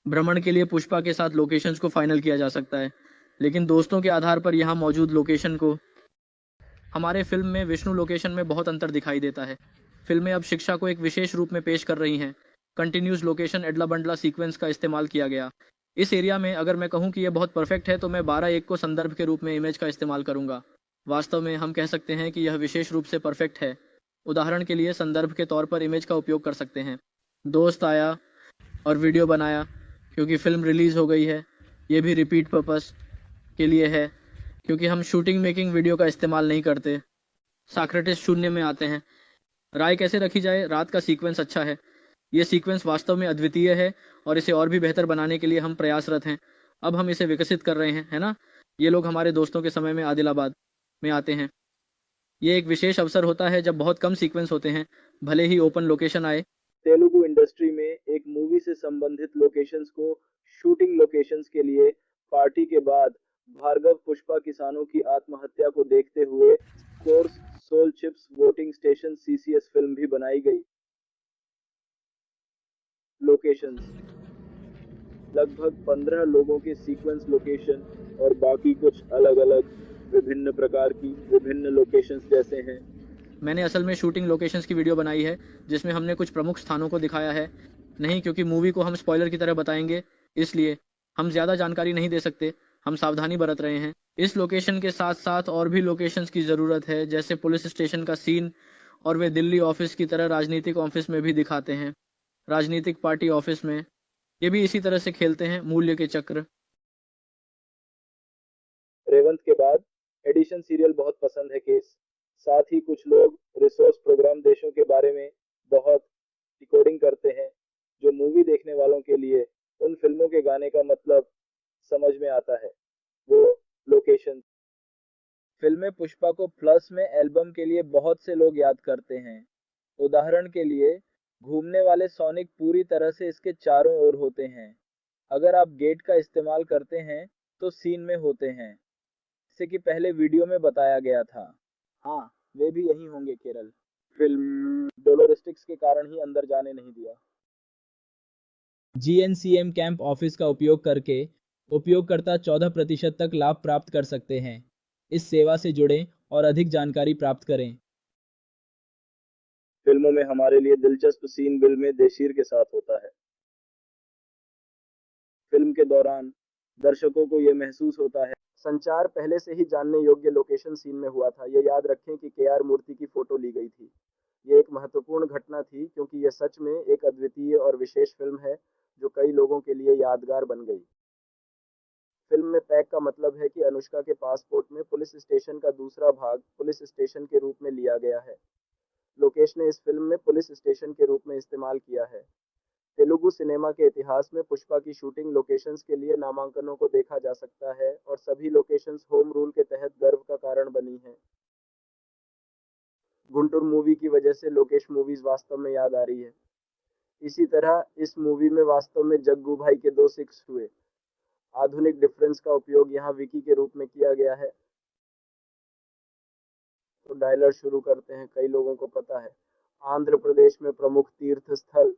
भ्रमण के लिए पुष्पा के साथ लोकेशंस को फाइनल किया जा सकता है, लेकिन दोस्तों के आधार पर यहाँ मौजूद लोकेशन को हमारे फिल्म में विष्णु लोकेशन में बहुत अंतर दिखाई देता है। फिल्में अब शिक्षा को एक विशेष रूप में पेश कर रही हैं। कंटिन्यूस लोकेशन एडला बंडला सीक्वेंस का इस्तेमाल किया गया। इस एरिया में अगर मैं कहूँ कि यह बहुत परफेक्ट है तो मैं 12:1 को संदर्भ के रूप में इमेज का इस्तेमाल करूंगा। वास्तव में हम कह सकते हैं कि यह विशेष रूप से परफेक्ट है। उदाहरण के लिए संदर्भ के तौर पर इमेज का उपयोग कर सकते हैं। दोस्त आया और वीडियो बनाया क्योंकि फिल्म रिलीज हो गई है। ये भी रिपीट पर्पस के लिए है क्योंकि हम शूटिंग मेकिंग वीडियो का इस्तेमाल नहीं करते। साक्रेटिस शून्य में आते हैं। राय कैसे रखी जाए? रात का सीक्वेंस अच्छा है। ये सीक्वेंस वास्तव में अद्वितीय है और इसे और भी बेहतर बनाने के लिए हम प्रयासरत हैं। अब हम इसे विकसित कर रहे हैं, है ना? ये लोग हमारे दोस्तों के समय में आदिलाबाद में आते हैं। ये एक विशेष अवसर होता है जब बहुत कम सीक्वेंस होते हैं, भले ही ओपन लोकेशन आए। तेलुगु इंडस्ट्री में एक मूवी से संबंधित लोकेशंस को शूटिंग लोकेशंस के लिए पार्टी के बाद भार्गव पुष्पा किसानों की आत्महत्या को देखते हुए course soul chips voting station CCS film भी बनाई गई। लोकेशंस लगभग 15 लोगों के सीक्वेंस लोकेशन और बाकी कुछ अलग अलग विभिन्न प्रकार की विभिन्न लोकेशंस जैसे हैं। मैंने असल में शूटिंग लोकेशंस की वीडियो बनाई है जिसमें हमने कुछ प्रमुख स्थानों को दिखाया है। नहीं क्योंकि मूवी को हम स्पॉइलर की तरह बताएंगे, इसलिए हम ज़्यादा जानकारी नहीं दे सकते। हम सावधानी बरत रहे हैं। इस लोकेशन के साथ साथ और भी लोकेशंस की ज़रूरत है, जैसे पुलिस स्टेशन का सीन, और वे दिल्ली ऑफिस की तरह राजनीतिक ऑफिस में भी दिखाते हैं। राजनीतिक पार्टी ऑफिस में ये भी इसी तरह से खेलते हैं, मूल्य के चक्र। रेवंत के बाद एडिशन सीरियल बहुत पसंद है केस। साथ ही कुछ लोग रिसोर्स प्रोग्राम देशों के बारे में बहुत डिकोडिंग करते हैं, जो मूवी देखने वालों के लिए उन फिल्मों के गाने का मतलब समझ में आता है। वो लोकेशन फिल्में पुष्पा को प्लस में एल्बम के लिए बहुत से लोग याद करते हैं। उदाहरण के लिए घूमने वाले सोनिक पूरी तरह से इसके चारों ओर होते हैं। अगर आप गेट का इस्तेमाल करते हैं तो सीन में होते हैं, जैसे कि पहले वीडियो में बताया गया था। हाँ, वे भी यही होंगे केरल। फिल्म डोलोरिस्टिक्स के कारण ही अंदर जाने नहीं दिया। जीएनसीएम कैंप ऑफिस का उपयोग करके उपयोगकर्ता 14% तक लाभ प्राप्त कर सकते हैं। इस सेवा से जुड़ें और अधिक जानकारी प्राप्त करें। फिल्मों में हमारे लिए दिलचस्प सीन बिल में देशीर के साथ होता है। फिल्म के दौरान दर्शकों को यह महसूस होता है संचार पहले से ही जानने योग्य लोकेशन सीन में हुआ था। ये याद रखें कि केआर मूर्ति की फोटो ली गई थी। ये एक महत्वपूर्ण घटना थी क्योंकि यह सच में एक अद्वितीय और विशेष फिल्म है जो कई लोगों के लिए यादगार बन गई। फिल्म में पैक का मतलब है कि अनुष्का के पासपोर्ट में पुलिस स्टेशन का दूसरा भाग पुलिस स्टेशन के रूप में लिया गया है। लोकेश ने इस फिल्म में पुलिस स्टेशन के रूप में इस्तेमाल किया है। तेलुगु सिनेमा के इतिहास में पुष्पा की शूटिंग लोकेशंस के लिए नामांकनों को देखा जा सकता है और सभी लोकेशंस होम रूल के तहत गर्व का कारण बनी हैं। गुंटूर मूवी की वजह से लोकेश मूवीज वास्तव में याद आ रही है। इसी तरह इस मूवी में वास्तव में जग्गू भाई के 2 6 हुए। आधुनिक डिफरेंस का उपयोग यहाँ विकी के रूप में किया गया है। तो डायलर शुरू करते हैं। कई लोगों को पता है आंध्र प्रदेश में प्रमुख तीर्थ स्थल